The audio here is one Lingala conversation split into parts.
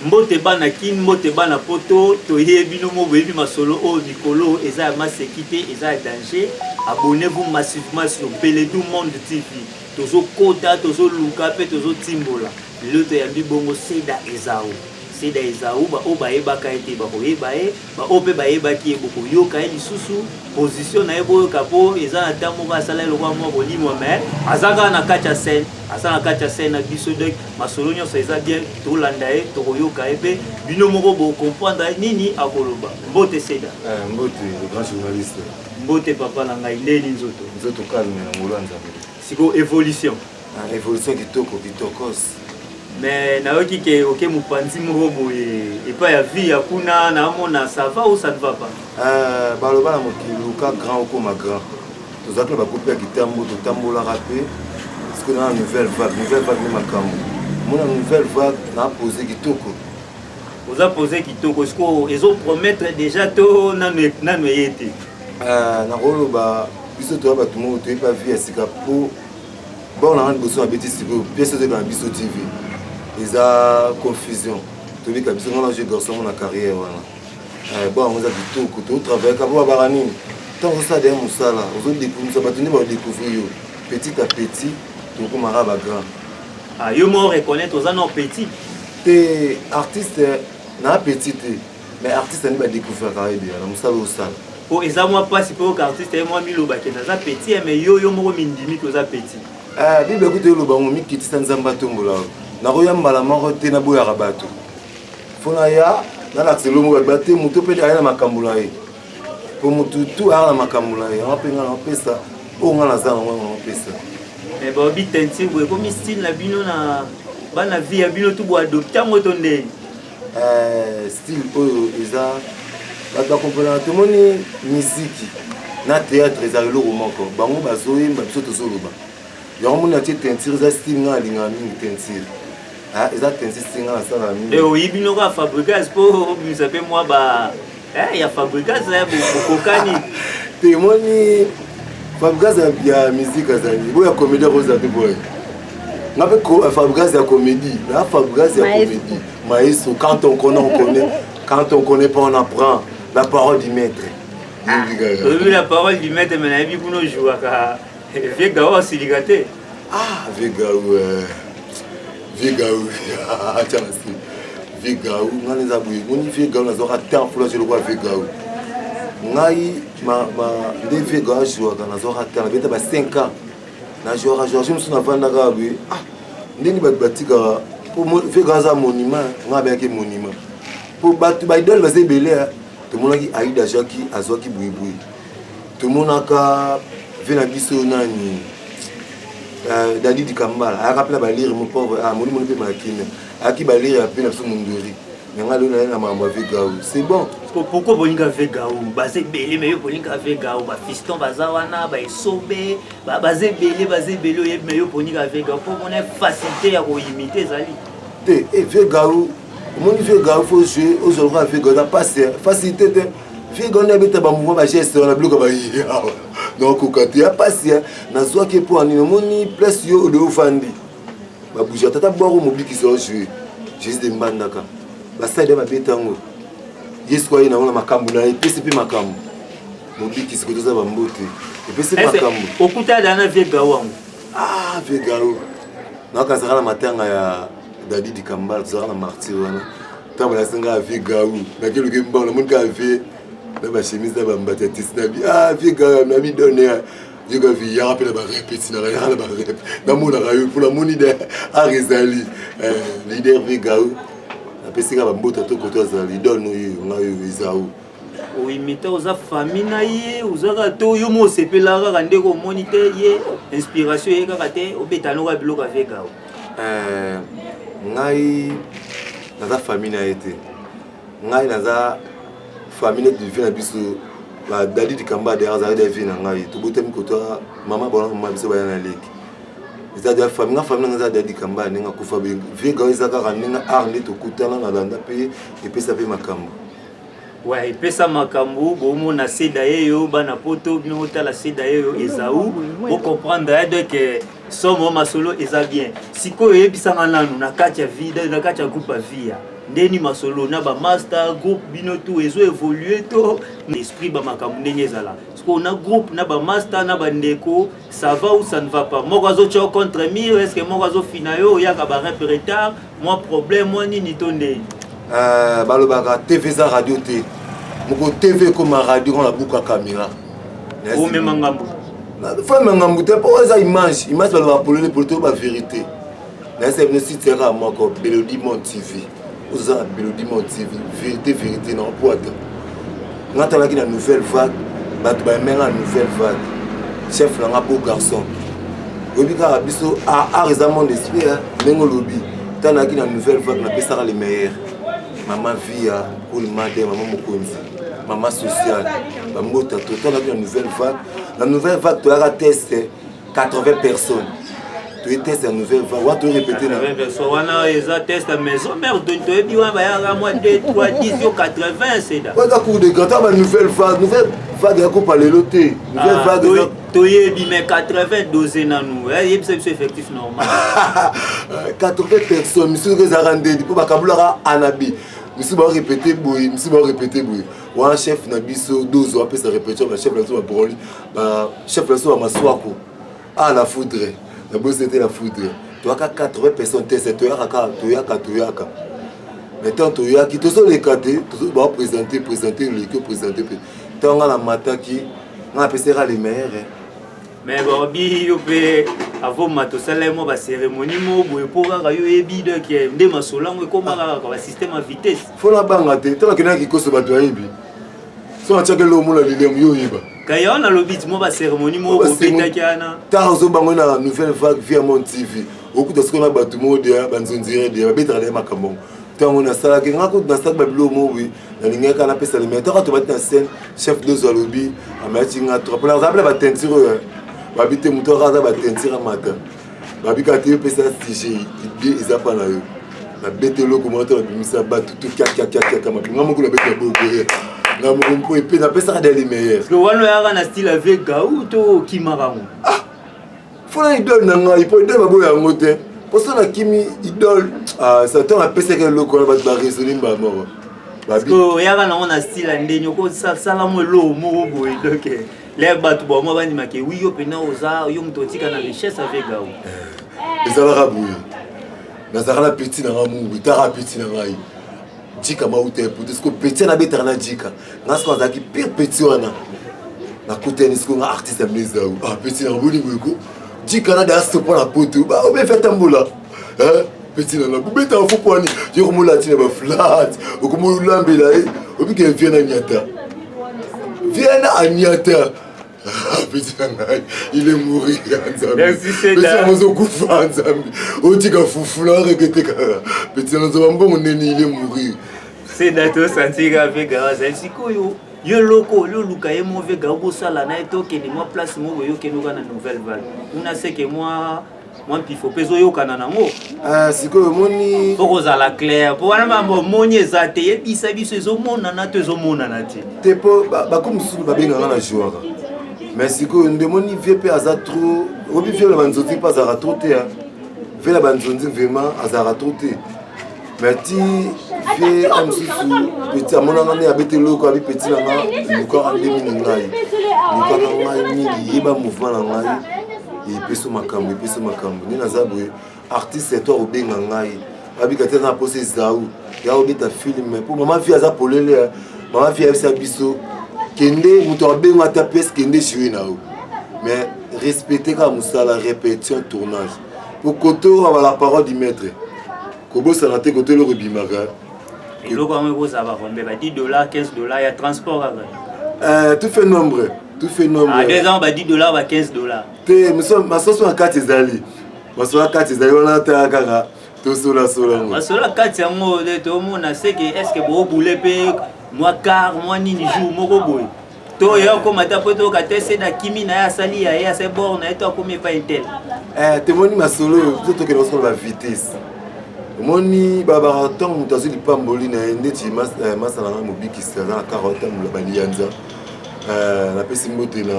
Mbote bana kin, mbote bana poto, toyebi no mo bebi masolo o Nicolo, eza ma sécurité, eza danger. Abonnez-vous massivement sur Beledou Monde TV. Tozo kota, tozo luka, pe tozo timbola. L'autre yambi bongo Seda Ezao. Seda Ezao, ba o ba eba ka ete ba ko eba e, ba o pe ba eba ki eboko yoka e lisusu, position na ebo kapo, eza na tamo ba sala lo kwa mo bolimo mais azaka na kacha scène, asa na kacha scène na biso donc masolo nyo ça eza bien to landa e to yoka e pe bino moko bo comprendre nini akoloba. Mbote Seda. Mbote le grand journaliste. Mbote papa na ngai ndeni nzoto. Nzoto calme na molanza. Siko évolution. Évolution kitokos. Mais naoki ke oke mupanzi moko et pas ya vie ya kuna na mona ça va ou ça ne va pas. Baloba na mokiluka grand ou ma grand. Tozakla ba couper kitambo to tambola rapé. Parce que dans la nouvelle vague ni makambo. Mon nouvelle vague na posé kitoko. Vous a posé kitoko est-ce que ils ont promettre déjà to nanu yete. Na roloba biso to ba tout monde to pas vie sika po. Bon on a besoin de bêtises pièce de dans biso TV. Ils ont confusion. Tu dis que je suis garçon dans la carrière. Bon, on a dit tout, tout travail. Quand on va barani, tant que ça derrière ça là, on va découvrir petit à petit, tout comme arabe grand. Ah, yo me reconnaître aux ans petit. T'es artiste, n'a petit, mais artiste n'est pas découvrir carrière bien. On savait où ça. Oh, et ça moi pas si pour artiste et moi milo baké na za petit, mais yo mo mindimi que za petit. Bible écoute le bango mi kiti sanzamba tombola. Na royamba moko te na boya rabato fona ya na l'accelo mo baté muto pe na makambula ye po mutu tu ala makambula ye on pe ngala pesa o ngala za on pesa mais ba bi tenti bo ko mi style na bino na bana vie ya bino tu bo adopter moto ndeni style oyo eza ba comprendre tout moni musique na théâtre ezalo moko bango bazoyemba biso tozoloba yo moni na teinture za style na linga mingi teinture. Ah, ils ont insisté dans la mine. Et oui, ils ont fabriqué pour nous appeler moi bah il y a fabriqué ça beaucoup cani. Témoigner fabriqué la musique azali. Boya comédie rose à tout boy. On appelle fabriqué la comédie. La fabriqué la comédie. Maïs quand on connaît, quand on connaît pas on apprend la parole du maître. Oui, la parole du maître mais la vie pour nous jouer car vieux gars aussi ligaté. Ah, vieux gars Vigaou, tiens, Vigaou, on les a bouillés. On y fait Vigaou, on a raté en fleur, je le vois Vigaou. Naï, des Vigaou, je vois, on a raté, on a 5 ans. Je me suis avant d'arriver. Ah, on a bâti pour Vigaou, un monument, on a bien un monument. Pour battre, il va se belé. Tout le monde a Aïda Jaki, Azoki Bouiboui. Tout le monde a vu la biso nani. Dadi di Kambala, a rappelé à lire mon pauvre, à mon monde de Makine, à qui va lire à peine sur mon dori. C'est bon. Pourquoi Bolinga Vegaou? Basé belé, mais Bolinga Vegaou, fiston Bazawana, Sobe, basé belé, mais Bolinga Vegaou, pour mon facilité à imiter Zali. Et Vegaou, mon Vegaou, faut jouer aux autres Vegaou, la passer, facilité de Vegaou n'a pas de mouvement, ma geste, on a bloqué. Donc, quand tu as passé, na soit que pour un moni place yo de ofandi. Ba bouger tata boire au mobile qui sont joué. Juste des mandaka. Ba side ba betango. Yeswa ina ona makambu na PCP makambu. Mobile qui se kotoza ba mbote. Et PCP makambu. Okuta dana Vegaou. Ah, Vegaou. Na kazara na matanga ya Dadi di Kambala, zara na martyr wana. Tamba la senga Vegaou. Na kelo ke mba na mon ka ve. La chemise de Bambatati, ah, Viga, m'a mis donné. Je vais y rappeler la répétition, la barrette. Dans mon arabe, pour la monnaie d'Arizali, leader Vigaou. La pesca va m'botter tout côté Azali, donne nous, on a eu Isaou. Oui, mais tu as famille, vous avez tout, vous avez fait la rande, vous monitez, inspiration, vous avez fait, vous avez fait la bloc avec Vigaou. Ngai, la famille a été. Ngai, la famille de vie na biso ba Dadi di Kambala derrière za de vie na ngai to botem ko to mama bona mama biso ba na leki eza de famille na Dadi di Kambala ninga kufa be vie ga eza ka ninga arne to kutana na landa pe et puis ça pe makambo Ouais, pesa makambo bomo na seda yeyo bana poto bino la seda yeyo ezaou pour comprendre que somo masolo eza bien siko yebisanga nanu na kati ya vida na kati ya groupe via ndeni masolo na ba master groupe bino tout ezo évoluer to l'esprit ba makambo ndenge ezala siko na groupe na ba master na ba ndeko ça va ou ça ne va pas moko azo tcho contre mire est-ce que moko azo finayo ya ka ba retard moi problème moi nini to ndeni balobaka TV za radio te moko TV comme radio on la buka caméra o même ngambo faut même ngambo te pour ça image balobaka pour le pour ba vérité na c'est une site là moko Belody Monde TV oza Belody Monde TV vérité non poate ngata la ki na nouvelle vague bato ba menga nouvelle vague chef là nga beau garçon obika biso a raison d'esprit mengo lobby tana ki na nouvelle vague na pesa les meilleurs maman via pour le matin maman mokonzi maman sociale maman total la nouvelle vague tu as testé 80 personnes tu es testé la nouvelle vague on te répéter 80 personnes on a déjà testé maison mère de toi bi wa ba ya moi 2 3 10 80 c'est là ouais d'accord de grand la nouvelle vague ya ko parler loté nouvelle vague to yebi mais 80 dosé na nous yebi c'est effectif normal 80 personnes monsieur Rezarande pour ba kabula anabi monsieur va répéter boy un chef na biso 12 après ça répétition le chef là sur parole chef là sur maswako la foudre la bosse c'était la foudre tu as 80 personnes c'est tu as mais tant tu as qui te sont les cadets tu vas présenter l'équipe présenter tant la matin qui on appellera les meilleurs mais bon bi yo pe avant mato sala mo ba cérémonie mo boye pour ka yo ebi de ke nde masolango ekoma ka ba système à vitesse faut la banga te tant que na ki ko so ba to yebi so a tchake lo mo la lilem yo yeba kaya na lobby mo ba cérémonie mo ko beta kana ta zo bango na nouvelle vague via Monde TV okuta siko na bato mo de banzonzire de ba beta na makambo tango na sala ke ngako na sala ba bilo mo wi na lingeka na pesa le mettre to ba na scène chef de zalobi amati nga trop la rappel ba teinture babite muto raza ba tentira mata babika te pesa stigi idée ezapa na yo na bete loko moto na bimisa ba tout kaka kama ngamo ko na bete bokoye na mo pe na pesa des meilleurs le wano ya na style avec gaou to kimarango fona idole na ngai po idole babo ya ngote pour ça na kimi idole ça ton a pesa que loko na ba raisonner ba mort babi ko ya na on a style ndenyo ko sala mo lo mo boy donc les bateaux bon moi bani make oui yo pena oza yo mtotika na richesse avec gaou ezala raboué nazala petit na ramu bitara petit na ngai dika maute pour ce que petit na betara na dika ngasko azaki pire petit wana na kuteni sko nga artiste amnezao petit na boni boko dika na da stop na poto ba o be fait tambola petit na bubeta fo poani yo mo latine ba flat o ko mo lambela obi ke viena nyata petit il est mort merci c'est là petit il est mort c'est dato sentir avec gaza sikoyo yo loko lo luka ye mauvais gabo sala na etoke ni moi place mo yo ke no kana nouvelle vague una c'est que moi pifo peso yo kana nango sikoyo moni poko za la claire po wana mambo moni ezate ye bisa biso ezomona na to ezomona na te po ba comme sulu ba benga na joueur mais sikoyo ndemoni vie pe aza trop obi vie la banzonzi pas à trop te vie la banzonzi vraiment azara trop te mais ti vie am susu petit amona ngane abete loko abi petit na nga luka andemi ngai luka ngai ni yeba mouvement na ngai et peso makambo ni nazaboye artiste c'est toi obenga ngai abika te na pose zaou ya obeta film pour maman vie aza polele maman vie abisa biso kende muto abenga ta pièce kende jouer na mais respecter ka musala répétition tournage pour koto avoir la parole du maître kobo ça te koto le rebimaka et le quand vous ça va romber ba $10 $15 il y a transport tout fait nombre à 2 ans ba $10 ba $15 te ma sauce en 4 ezali ma sauce 4 ezali on ta kaka to sola ma sola 4 yango to mona c'est que est-ce que bo boule pe moi car moi nini jour moko boy to yo ko mata poto ka tese na kimi na ya sali ya c'est bon na to ko me pas intel te moni ma solo to que nous la vitesse Moni baba tant mutazi lipamboli na ndeti masala na mobikisa na 40 ans la balianza la pesi mbote na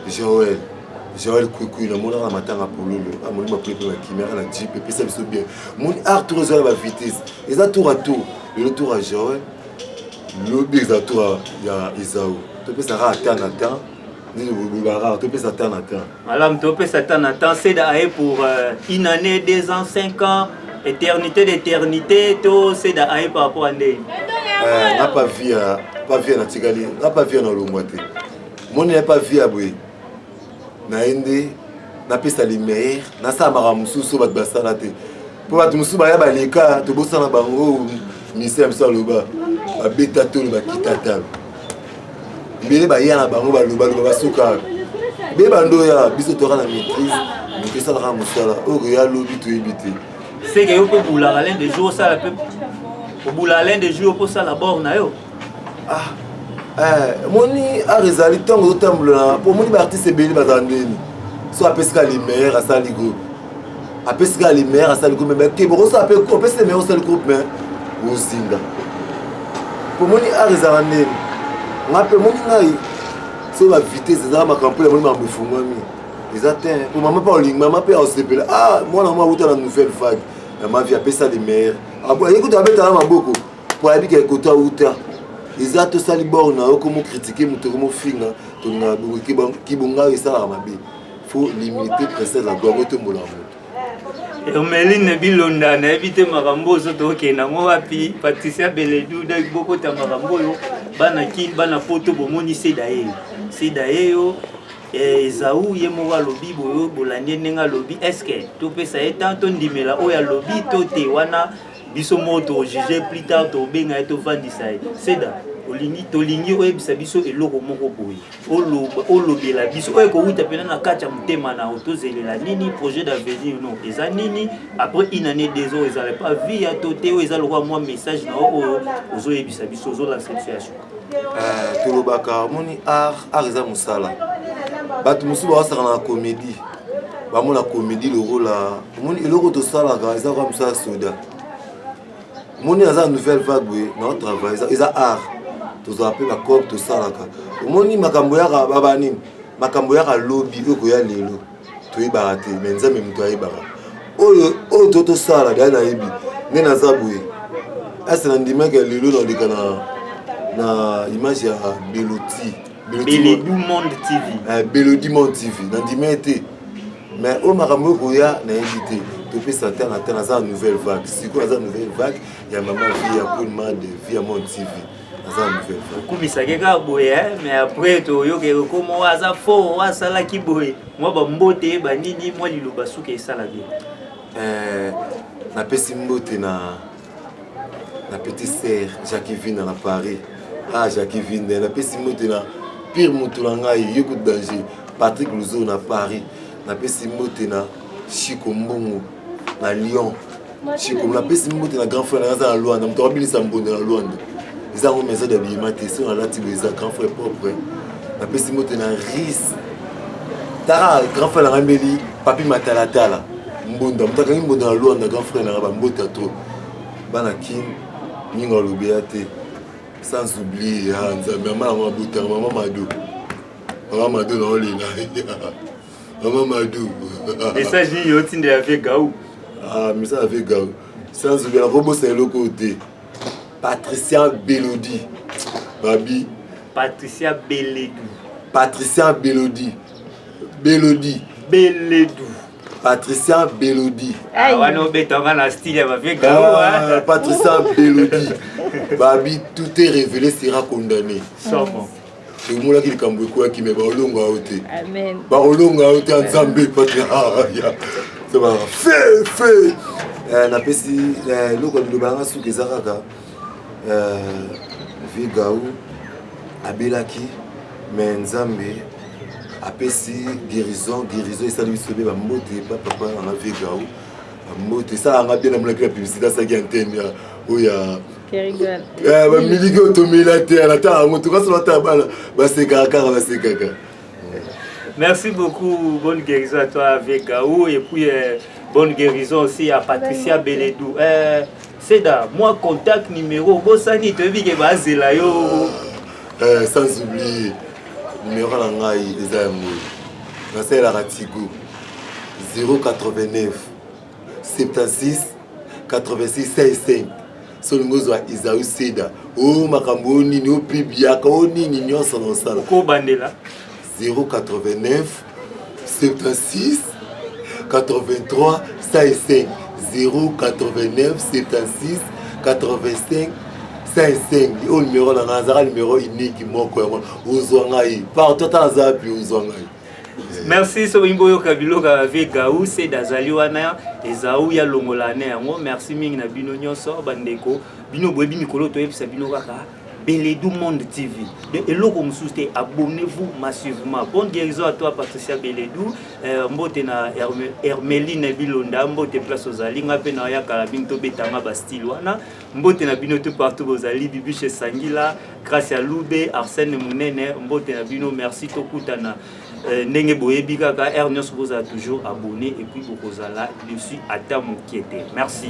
Joël Koukou na mona na matanga pololo amoni ma plepe la kimera na jeep pesa biso bien moni Arthur Joël ba vitesse eza tour à tour le tour à Joël le big za tour ya Isao to pesa ra atana temps ni le bara to pesa atana temps malam to pesa atana temps c'est d'aller pour une année 2 ans 5 ans éternité d'éternité, tout c'est d'ailleurs par rapport à Ndé. N'a pas vu na Tigali, n'a pas vu dans le moité. Mon n'a pas vu à Boué. Na Ndé, n'a pas ça les meilleurs, n'a ça maramusu so bat basalate. Pour bat musu ba ya ba leka, to bossa na bango ministère ça le bas. Ba beta to le ba kitata. Mbele ba ya na bango ba loba ba soka. Be bando ya biso to na maîtrise, mais ça la musala. O ya lobi to ebité. C'est que vous pouvez boular l'un des jours ça la peut pour boular l'un des jours pour ça la borne yo moni a rezali tango otambula pour moni ba artiste beli bazandeni so apeska les meilleurs à saligo apeska les meilleurs à saligo mais ke bo so apel ko pesa meilleurs à groupe mais ozinga pour moni a rezali ngape moni ngai so la vitesse za ma campagne moni ma bufungami exactement pour maman pas en ligne maman peut osepela moi na moi uta na nouvelle vague ma vie appelle ça les meilleurs écoute avec ta maboko pour aller que côté uta exact ça li borna comme critiquer muto comme finga to na ki bonga et ça la mabe faut limiter presser la gloire to mola moto Meline Bilonda na éviter marambo zo to ke na mo wapi Patricia Beledou de boko ta marambo yo bana kin bana photo bomoni c'est d'ailleurs Ezaou yemowa lobby boyo bolanie nenga lobby est-ce que to pesa etant to ndimela oya lobby to te wana biso moto juger plus tard to benga to vandisa c'est da olingi oyebisa biso eloko moko boye olobela biso oyo ko uta pena na kacha mutema na otozelela nini projet d'avenir non eza nini après une année 2 ans ezala pas vie à toté o ezala quoi moi message na ozo yebisa biso ozo la situation tolobaka moni art eza musala bato musu basaka na comédie bamona comédie le rôle là moni eloko to sala ga eza comme ça soda moni aza nouvelle vague na travail eza art to zape ba corps to sala ka moni makambo ya baba nini makambo ya lobby oko ya lelo to ibara te menza même to ibara oyo to sala da na yebi nena zabwe asa na ndima ke lelo na likana na image ya Belodou Monde TV. Belodou Monde TV. Mais au Maramou Goya n'a invité. Tu peux s'attendre à la nouvelle vague. Si quoi la nouvelle vague, il y a maman vie à coup de main de vie à Monde TV. La nouvelle vague. Comme ça que boye mais après tu yo que comment ça fort ça là qui boye. Moi ba mbote ba nini moi lilo basuke ça la bien. Na pesi mbote na petite sœur Jackie Vin à Paris. Jackie Vin na pesi mbote na pire moutulanga yoko danger Patrick Luzo na Paris na pesi mbote na Chico Mbongo na Lyon Chico na pesi mbote na grand frère na Luanda mto bilisa mbonde na Luanda ils ont maison d'habillement tesson à la tibeza grand frère propre na pesi mbote na Riz tara grand frère na Mbeli papi matalatala mbonda mtaka mbonda na Luanda grand frère na ba mbota trop bana kin ninga lobeate. Sans oublier maman Mabouta, maman Madou. Maman Madou dans les maman Madou. Et ça, j'ai eu aussi avec Gaou. Mais ça avec Gaou. Sans oublier la robot, c'est le côté. Patricia Belodi. Babi. Patricia Beledou. Patricia Belodi. Belodi. Beledou. Patricia Belodi. Ah, non, mais t'as un style avec Gaou. Patricia Belodi. Babi, tout est révélé, sera condamné. Sûrement. C'est moi qui me quoi qui me va au long à ôter. Amen. Bah au long à ôter ensemble, pas de c'est bon. Fait. Na pesi le ko de banga su kezaka Vigaou abelaki mais Nzambe apesi guérison et ça lui sauver ba mbote papa na Vigaou mbote ça nga bien na la publicité ça qui antenne oya miligue automilaté la terre en tout cas sur la table c'est caca. Merci beaucoup, bonne guérison à toi avec Gaou et puis bonne guérison aussi à Patricia Beledou. C'est da moi contact numéro bosani to bige bazela yo. Sans oublier numéro na ngai eza mo. Na c'est la Ratigo 089 76 86 55. Solongozo a Isaou Seda. Oh makambo nini o pibiaka o nini nyonso na sala. Ko bandela 089 76 83 55 089 76 85 55. Au numéro na ngazara numéro unique moko yango uzwangai partout azapi uzwangai. Merci Soimbo yo kabiloka avec Gaou c'est dazali wana ezaou ya longolane yango merci mingi na bino nyonso bandeko bino boyebi mikolo to yebisa bino kaka Beledou Monde TV. Et l'autre me abonnez-vous massivement. Bonne guérison à toi Patricia Beledou. Mbote na Hermeline Bilonda, mbote place aux ali, ngape na ya karabing to betanga Bastille wana. Mbote na bino tout partout aux ali, Bibiche Sangila, grâce à Loubé, Arsène Mounene, mbote na bino merci to kutana. Ndenge boyebi kaka Ernest vous a toujours abonné et puis vous kozala dessus à ta mokiete. Merci.